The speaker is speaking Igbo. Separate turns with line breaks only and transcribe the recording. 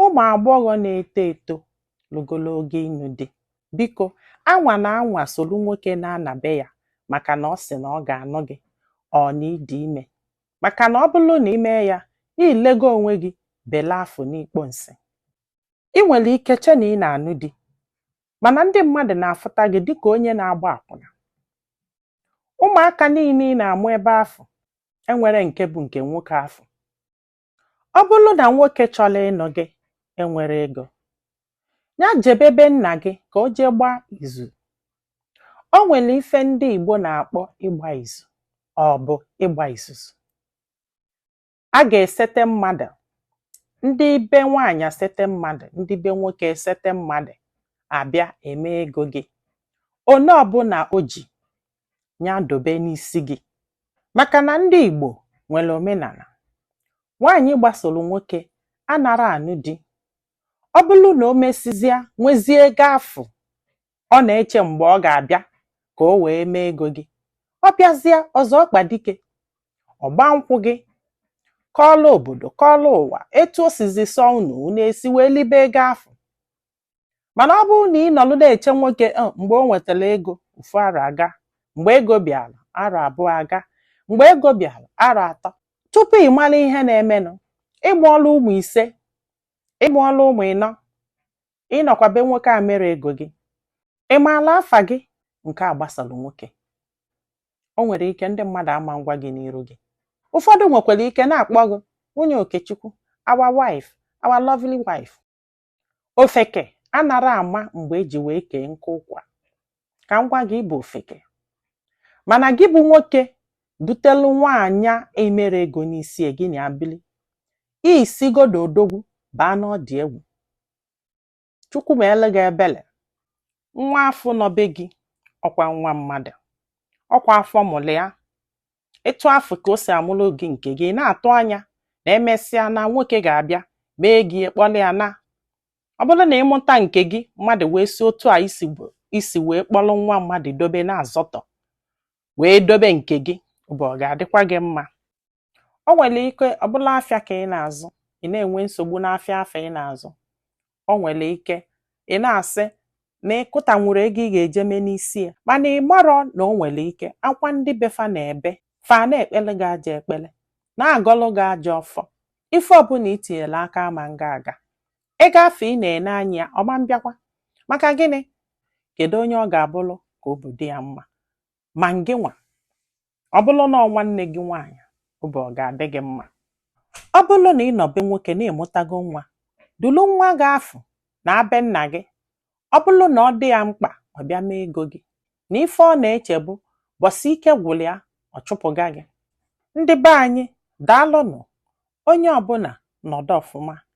Ụmụ agbọghọ na-eto eto lụgolo oge ịnụ di, biko anwa na anwa soro nwoke na-ana be ya maka na ọ sị na ọ ga-anụ gị ọ na ịdị ime. Maka na ọ bụrụ na ime ya ilego onwe gị bele afọ n'ikpo nsị. Ị nwere ike che na ị na-anụ di, mana ndị mmadụ na-afụta gị dịka onye na-agba akwụna. Ụmụaka niile ị na-amụ ebe afọ enwere nke bụ nke nwoke afọ. Ọ bụrụ na nwoke chọrọ ịnụ gị enwere ego, ya jebe be nna gị ka o jee gbaa izu. O nwere ife ndị Igbo na-akpọ ịgba izu, ọ bụ ịgba izuzu. A ga-esete mmadụ, ndị be nwaanyị asete mmadụ, ndị be nwoke esete mmadụ, abịa eme ego gị. One ọbụla o ji ya dobe n'isi gị. Maka na ndị Igbo nwere omenala, nwaanyị gbasoro nwoke anara anụ di. Ọ bụrụ na o mesizia nwezie ego afụ, ọ na-eche mgbe ọ ga-abịa ka o wee mee ego gị. Ọ bịazie ọzọ ọkpa dike, ọgba nkwụ gị, kọọlụ obodo, kọọlụ ụwa etu o sizi sọ unu na-esi wee libe ego afụ. Mana ọ bụrụ na ị nọlụ na-eche nwoke mgbe o nwetara ego ofu arọ aga, mgbe ego bịara arọ abụọ aga, mgbe ego bịara arọ atọ, tupu ị mara ihe na-emenụ, ịmụọla ụmụ ise, ịmụọla ụmụ ịnọ, ịnọkwa be nwoke a mere ego gị. Ị maala afa gị? Nke a gbasara nwoke. O nwere ike ndị mmadụ ama ngwa gị n'iru gị. Ụfọdụ nwekwara ike na-akpọ gị nwunye Okechukwu, our wife, our lovely wife. Ofeke anara ama mgbe eji wee kee nke ụkwa. Ka m gwa gị bụ ofeke. Mana gị bụ nwoke butelu nwaanyị emere ego n'isi gị na abili. Isigodo odogwu baa n'ọdị egwu. Chukwu ma ele gị ebele. Nwa afọ nọ be gị ọkwa nwa mmadụ. Ọkwa afọ mụlụ ya. Ịtụ afọ ka o si amụrụ gị nke gị na-atụ anya na emesịa na nwoke ga-abịa mee gị kpọlị ya na. Ọ bụrụ na ịmụta nke gị mmadụ wee si otu a isi wee kpọrọ nwa mmadụ dobe na-azọtọ wee dobe nke gị, bụ ọ ga-adịkwa gị mma. O nwere ike ọ bụla afịa ka ị na-azụ, ị na-enwe nsogbu n'afịa afọ ị na-azụ. O nwere ike ị na-asị na ịkụta nwere ego ị ga-eje mee n'isi ya, mana ị marọ na o nwere ike akwa ndị befa na-ebe fa na-ekpele gị aja ekpele, na-agọlụ gị aja ọfọ. Ife ọbụla ị tinyere aka ama nga aga, ego afọ ị na-ene anya ọma mbịakwa. Maka gịnị? Kedu onye ọ ga-abụlụ ka obodo ya mma? Ma ngị nwa, ọ bụrụ na ọ nwanne gị nwaanyị, obi ọ ga-adị gị mma. Ọ bụrụ na ị nọ be nwoke na-emụtago nwa, dulu nwa gị afọ na be nna gị. Ọ bụrụ na ọ dị ya mkpa ọ bịa mee ego gị, na ife ọ na-eche bụ bọsị ike gwụrụ ya ọ chụpụga gị. Ndị be anyị daalụnụ, onye ọbụla nọdụ ọfụma.